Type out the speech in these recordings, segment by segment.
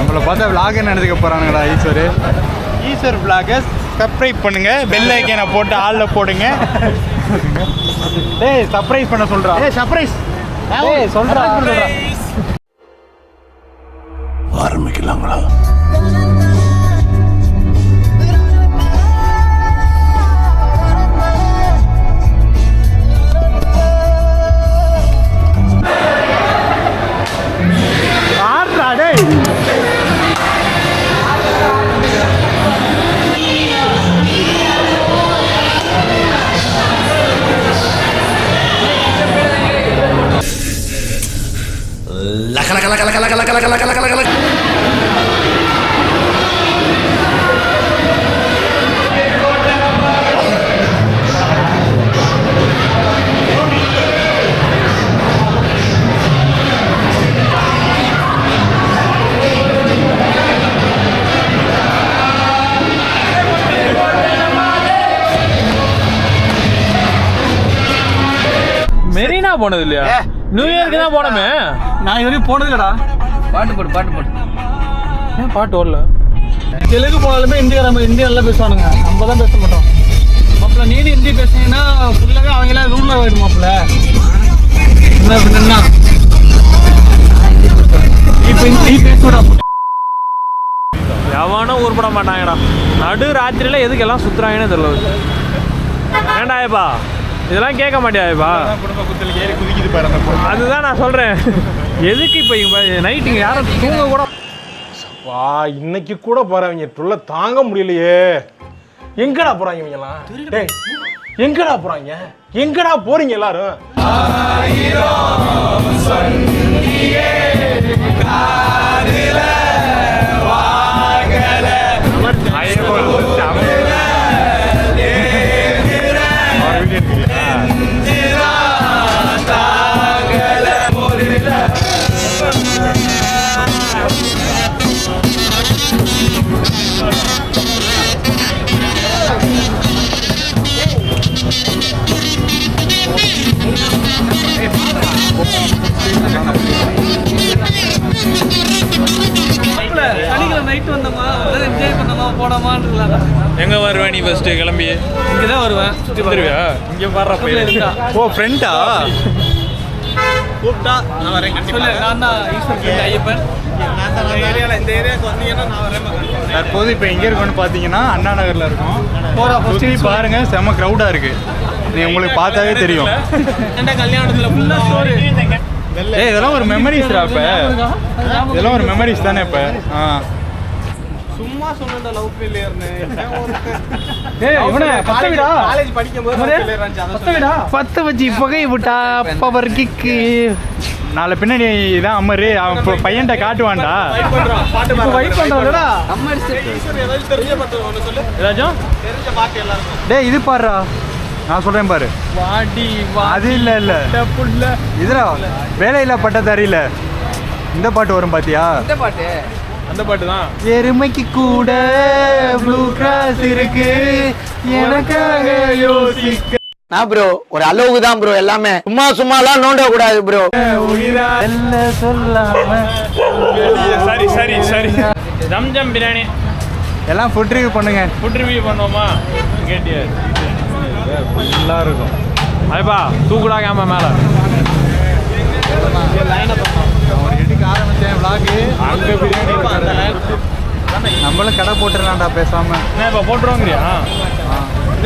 நம்மளை பார்த்தா விளாக் என்ன எடுத்துக்க போகிறானுங்களா ஈஸ்வர் விளாகர்ஸ். சப்ஸ்கிரைப் பண்ணுங்க, பெல் ஐக்கனை போட்டு ஆளில் போடுங்க. டேய் சர்ப்ரைஸ் பண்ண சொல்கிறா. சர்ப்ரைஸ் சொல்கிறா. ஆரம்பிக்கலாங்களா? மெரினா போனது இல்லையா? நியூ இயர்க்கு தான் போனோமே. நான் இது வரைக்கும் போனது இல்லடா. பாட்டு போடு. ஏன் பாட்டு ஓடல? தெலுங்கு போனாலுமே இந்தியா நல்லா பேசுவானுங்க, நம்ம தான் பேச மாட்டோம். மாப்பிள்ள நீனு ஹிந்தி பேசுனீங்கன்னா ஃபுல்லாகவே அவங்களாம் ரூலில் ஆகிடும் மாப்பிள்ள. என்ன இப்போ நீ பேசுடா. எவனும் உருப்பட மாட்டாங்கடா. நடு ராத்திரியில் எதுக்கு எல்லாம் சுற்றுறாங்கன்னு தெரியல. ஏண்டாயப்பா இதெல்லாம் கேட்க மாட்டியாப்பா? குடும்ப குத்தில் ஏறி குதிக்குது பாரு. அதுதான் நான் சொல்கிறேன். எதுக்கு இப்போ நைட்டுங்க யாரும் தூங்க கூட வா. இன்னைக்கு கூட போறவங்க ட்ருல்ல தாங்க முடியலையே. எங்கடா போறாங்க இவங்கலாம்? டேய் எங்கடா போறாங்க? எங்கடா போறீங்க எல்லாரும்? எங்கே வருவேன் நீ? ஃபர்ஸ்ட்டு கிளம்பி இங்கே தான் வருவேன். சுற்றி வருவியா? இங்கே வர்றப்ப ஓ ஃப்ரெண்டா கூப்பிட்டா நான் வரேன். சொல்லு, நான் தான் ஈஸ்வர் ஃப்ரெண்ட் ஐயப்பன். இந்த ஏரியாவுக்கு வந்தீங்கன்னா நான் வரேன். தற்போது இப்போ எங்கே இருக்கோன்னு பார்த்தீங்கன்னா அண்ணா நகரில் இருக்கோம். சுற்றி பாருங்க, செம்ம க்ரௌடாக இருக்குது. நீ உங்களுக்கு பார்த்தாவே தெரியும். கல்யாணத்தில் ஃபுல்லாக ஸ்டோரி. இதெல்லாம் ஒரு மெமரிஸ்டா. இப்போ இதெல்லாம் ஒரு மெமரிஸ் தானே இப்போ. சும்மா சொன்ன லவ் ஃபெயிலியர்னு. காலேஜ் படிக்கும்போது பத்த வச்சு புகை விட்டா பவர் கிக்கு. நாளை பின்னாடி இதான் அம்மரு. அவன் பையன்ட்ட காட்டுவான்டா. டேய் இது பாருடா, நான் சொல்றேன் பாரு. அது இல்ல இதுடா வேலையில்லா பட்டதாரியில இந்த பாட்டு வரும் பாத்தியா? அந்த பாட்டு தான். எருமைக்கு கூட ப்ளூ கிராஸ் இருக்கு எனக்காக யோசிக்க. நான் ப்ரோ ஒரு அளவுக்கு தான் ப்ரோ. எல்லாமே சும்மாலாம் நோண்ட கூடாது ப்ரோ. சொல்லாம சரி ஜம் பிரியாணி எல்லாம் ஃபுட் ரிவ்யூ பண்ணுங்க. ஃபுட் ரிவ்யூ பண்ணுவோமா? கேட்டியா? நல்லா இருக்கும். ஐப்பா தூக்குடா கேமரா மேலே. அங்கே பிரியாணி நம்மளும் கடை போட்டுடலாம்டா பேசாம. இப்போ போட்டுருவாங்கறியா?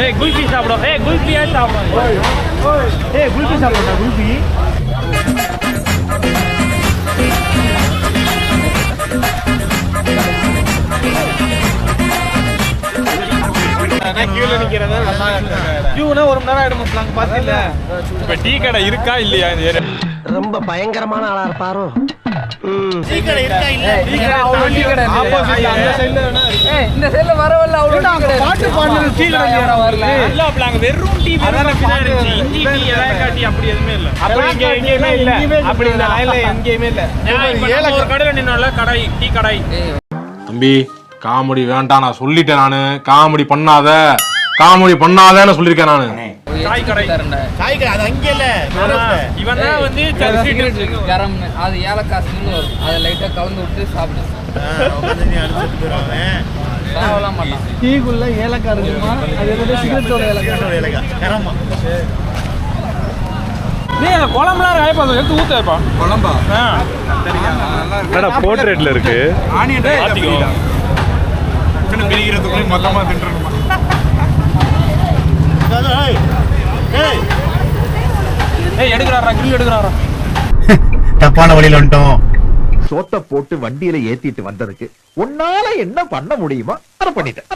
ஏய் குல்ஃபி சாப்பிடும். குல்ஃபியா சாப்பிடும். குல்ஃபி சாப்பிடுறா. குல்ஃபி ஒரு மணி நேரம் ஆயிடும். பாத்தில இப்ப டீ கடை இருக்கா இல்லையா இந்த ஏரியா? ரொம்ப பயங்கரமான ஆளா இருப்பாரோ. டீ கடை இருக்கா இல்ல? டீ கடை ஆப்போசிட் அந்த சைடுல வேணா இருக்கு. இந்த சைடுல வரவல்ல அவ்வளவு பாட்டு பாடுறது டீ கடை வரல. இல்ல அப்ப அங்க வெறும் டீ வேற பின்னாடி இஞ்சி டீ ஏலக்காய் டீ அப்படி எதுமே இல்ல. அப்படி எங்கேயுமே இல்ல. அப்படி இந்த லைன்ல எங்கேயுமே இல்ல. ஒரு கடையில நின்னோம்ல கடை டீ கடை. தம்பி காமெடி வேண்டாம் நான் சொல்லிட்டேன். நானு காமெடி பண்ணாதன்னு சொல்லியிருக்கேன். நானு சாய் கடை. சாய்க்கடை அது அங்கே இல்ல இவன் தான் வந்து கரம் அது ஏலக்காய் ஸ்மெல் வரும். அதை லைட்டாக கலந்து விட்டு சாப்பிடு. அடிச்சுட்டு போயிடுவாங்க. சாவலாம் மாட்டான். டீக்குள்ள ஏலக்காய் இருக்குமா? அது எதோ சிகரெட்டோட ஏலக்காய். கரமா டேய் அந்த குழம்புலாம் ராயப்பா அதை எடுத்து ஊற்றப்பா. குழம்பா? ஆ என்னடா போர்ட்ரேட்ல இருக்கு ஆனியன் ஆத்திக்கோ. பிரிக்கிறதுக்குள்ளே மொத்தமாக தின்றுமா? ஏய் எடுக்கிறாரா கிரில் எடுக்கிறாரா. தப்பான வழியில வந்துட்டோம். சோத்த போட்டு வண்டியில ஏத்திட்டு வந்ததுக்கு உன்னால என்ன பண்ண முடியுமா அதை பண்ணிட்டேன்.